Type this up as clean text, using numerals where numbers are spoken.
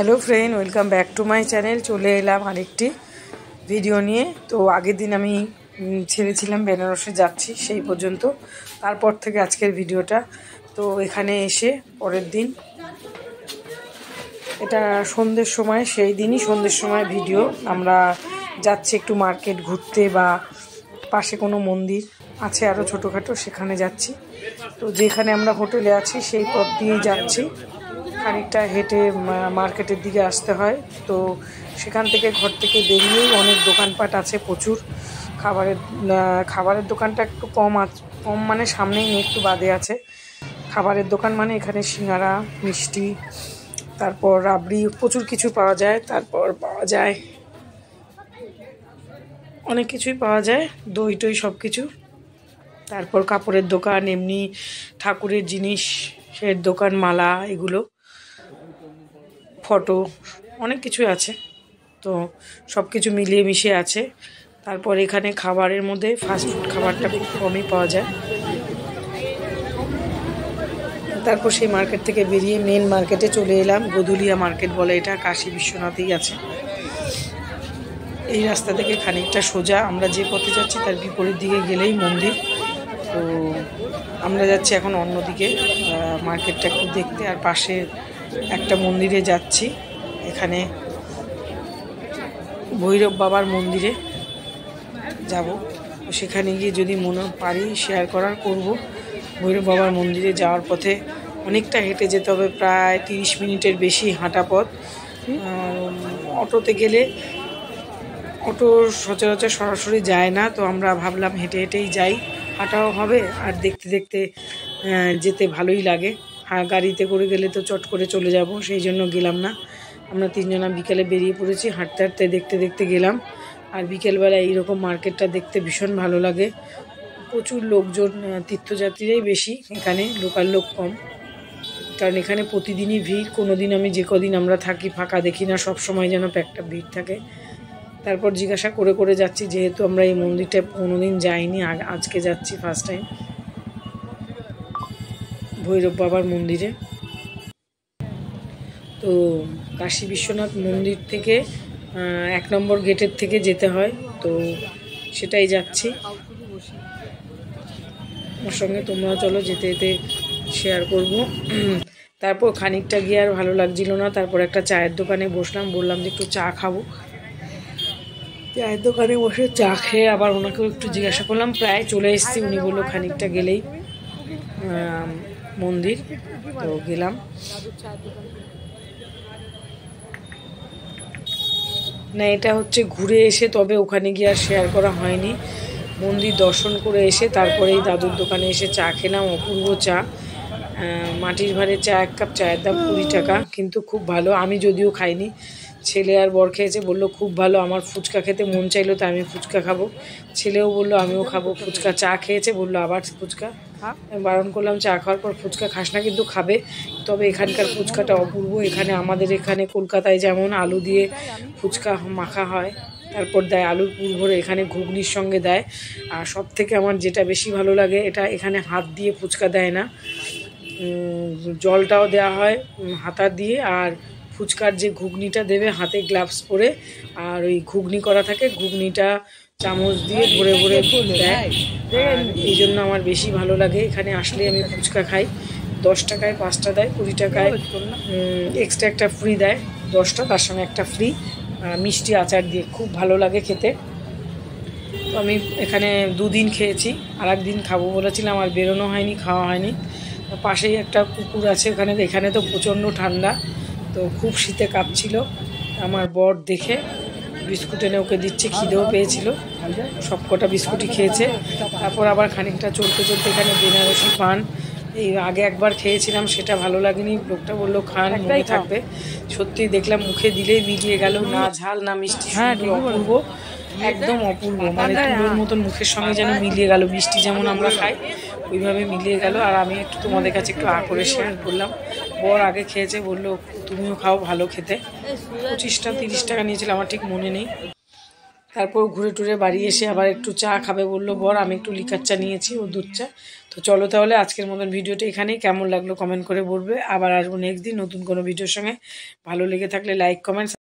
Hello friend, welcome back to my channel. চলে এলাম আরেকটি ভিডিও নিয়ে। তো আগের দিন আমি ছেড়েছিলাম বেনারসে যাচ্ছি সেই পর্যন্ত, তারপর থেকে আজকের ভিডিওটা। তো এখানে এসে পরের দিন, এটা সন্ধ্যের সময়, সেই দিনই সন্ধ্যের সময় ভিডিও। আমরা যাচ্ছি একটু মার্কেট ঘুরতে, বা পাশে কোনো মন্দির আছে আরও ছোটোখাটো, সেখানে যাচ্ছি। তো যেখানে আমরা হোটেলে আছি সেই পথ দিয়েই যাচ্ছি। খানিকটা হেঁটে মার্কেটের দিকে আসতে হয়। তো সেখান থেকে ঘর থেকে বেরিয়েই অনেক দোকানপাট আছে, প্রচুর খাবারের দোকানটা একটু কম মানে সামনেই একটু বাদে আছে খাবারের দোকান। মানে এখানে সিঙ্গারা, মিষ্টি, তারপর রাবড়ি, প্রচুর কিছু পাওয়া যায়। তারপর পাওয়া যায় অনেক কিছুই পাওয়া যায়, দই টই সব কিছু। তারপর কাপড়ের দোকান, এমনি ঠাকুরের জিনিসের দোকান, মালা, এগুলো, ফটো, অনেক কিছুই আছে। তো সব কিছু মিলিয়ে মিশিয়ে আছে। তারপর এখানে খাবারের মধ্যে ফাস্টফুড খাবারটা খুব কমই পাওয়া যায়। তারপর সেই মার্কেট থেকে বেরিয়ে মেন মার্কেটে চলে এলাম। গদুলিয়া মার্কেট বলে এটা, কাশী বিশ্বনাথেই আছে। এই রাস্তা থেকে খানিকটা সোজা, আমরা যে পথে যাচ্ছি তার বিপরীত দিকে গেলেই মন্দির। তো আমরা যাচ্ছি এখন অন্যদিকে মার্কেটটা একটু দেখতে, আর পাশে একটা মন্দিরে যাচ্ছি। এখানে ভৈরব বাবার মন্দিরে যাব। সেখানে গিয়ে যদি মনে পারি শেয়ার করব। ভৈরব বাবার মন্দিরে যাওয়ার পথে অনেকটা হেঁটে যেতে হবে, প্রায় 30 মিনিটের বেশি হাঁটা পথ। অটোতে গেলে অটো সচরাচর সরাসরি যায় না, তো আমরা ভাবলাম হেঁটে হেঁটেই যাই, হাঁটাও হবে আর দেখতে দেখতে যেতে ভালোই লাগে। গাড়িতে করে গেলে তো চট করে চলে যাব, সেই জন্য গেলাম না। আমরা তিনজনা বিকেলে বেরিয়ে পড়েছি, হাঁটতে হাঁটতে দেখতে দেখতে গেলাম। আর বিকেলবেলা এইরকম মার্কেটটা দেখতে ভীষণ ভালো লাগে। প্রচুর লোকজন, তীর্থযাত্রীরাই বেশি এখানে, লোকাল লোক কম, কারণ এখানে প্রতিদিনই ভিড়। কোনো দিন আমি যে কদিন আমরা থাকি ফাঁকা দেখি না, সব সময় যেন একটা ভিড় থাকে। তারপর জিজ্ঞাসা করে করে যাচ্ছি, যেহেতু আমরা এই মন্দিরটা কোনোদিন যাইনি, আজকে যাচ্ছি ফার্স্ট টাইম ভৈরব বাবার মন্দিরে। তো কাশী বিশ্বনাথ মন্দির থেকে 1 নম্বর গেটের থেকে যেতে হয়, তো সেটাই যাচ্ছি। ওর সঙ্গে তোমরা চলো, যেতে যেতে শেয়ার করব। তারপর খানিকটা গিয়ে আর ভালো লাগছিল না, তারপর একটা চায়ের দোকানে বসলাম, বললাম যে একটু চা খাবো। চায়ের দোকানে বসে চা খেয়ে আবার ওনাকেও একটু জিজ্ঞাসা করলাম, প্রায় চলে এসেছি। উনি বললো খানিকটা গেলেই মন্দির। তো গেলাম। না, এটা হচ্ছে ঘুরে এসে, তবে ওখানে গিয়ে আর শেয়ার করা হয়নি। মন্দির দর্শন করে এসে তারপরেই দাদুর দোকানে এসে চা খেলাম, অপূর্ব চা। মাটির ভাঁড়ের চা, 1 কাপ চায়ের দাম 20 টাকা, কিন্তু খুব ভালো। আমি যদিও খাইনি, ছেলে আর বর খেয়েছে, বললো খুব ভালো। আমার ফুচকা খেতে মন চাইলো, তাই আমি ফুচকা খাবো। ছেলেও বললো আমিও খাবো ফুচকা। চা খেয়েছে, বললো আবার ফুচকা। আমি বারণ করলাম, চা খাওয়ার পর ফুচকা খাস না, কিন্তু খাবে। তবে এখানকার ফুচকাটা অপূর্ব। এখানে আমাদের এখানে কলকাতায় যেমন আলু দিয়ে ফুচকা মাখা হয়, তারপর দেয় আলুর পুর ভরে, এখানে ঘুগনির সঙ্গে দেয়। আর সব থেকে আমার যেটা বেশি ভালো লাগে, এটা এখানে হাত দিয়ে ফুচকা দেয় না, জলটাও দেওয়া হয় হাতা দিয়ে। আর ফুচকার যে ঘুগনিটা দেবে, হাতে গ্লাভস পরে, আর ওই ঘুগনি করা থাকে, ঘুগনিটা চামচ দিয়ে ভরে ভরে দেয়। আর এই জন্য আমার বেশি ভালো লাগে। এখানে আসলে আমি ফুচকা খাই। 10 টাকায় 5টা দেয়, 20 টাকায় এক্সট্রা একটা ফ্রি দেয়, 10টা, তার সঙ্গে একটা ফ্রি মিষ্টি আচার দিয়ে। খুব ভালো লাগে খেতে। তো আমি এখানে 2 দিন খেয়েছি, আর একদিন খাবো বলেছিলাম, আর বেরোনো হয়নি, খাওয়া হয়নি। পাশেই একটা পুকুর আছে এখানে তো প্রচণ্ড ঠান্ডা, তো খুব শীতে কাঁপছিল। আমার বর দেখে বিস্কুট এনে ওকে দিচ্ছে, খিদেও পেয়েছিল, সব কটা বিস্কুটই খেয়েছে। তারপর আবার খানিকটা চলতে চলতে এখানে বেনারসি পান, এই আগে একবার খেয়েছিলাম, সেটা ভালো লাগেনি। লোকটা বললো খান, মনে থাকবে। সত্যি দেখলাম, মুখে দিলেই মিলিয়ে গেল, না ঝাল না মিষ্টি, অপূর্ব, একদম অপূর্ব। মানে তুলোর মতন মুখের সঙ্গে যেন মিলিয়ে গেল, মিষ্টি যেমন আমরা খাই ওইভাবে মিলিয়ে গেল। আর আমি একটু তোমাদের কাছে একটু করে শেয়ার করলাম। বর আগে খেয়েছে, বললো তুমিও খাও, ভালো খেতে। 25টা 30 টাকা নিয়েছিল, আমার ঠিক মনে নেই। তারপর ঘুরে টুরে বাড়ি এসে আবার একটু চা খাবে বললো বর, আমি একটু লিকার চা নিয়েছি, ও দুধ চা। তো চলো তাহলে আজকের মতন ভিডিওটা এখানেই, কেমন লাগলো কমেন্ট করে বলবে। আবার আসবো নেক্সট দিন নতুন কোনো ভিডিওর সঙ্গে। ভালো লেগে থাকলে লাইক কমেন্ট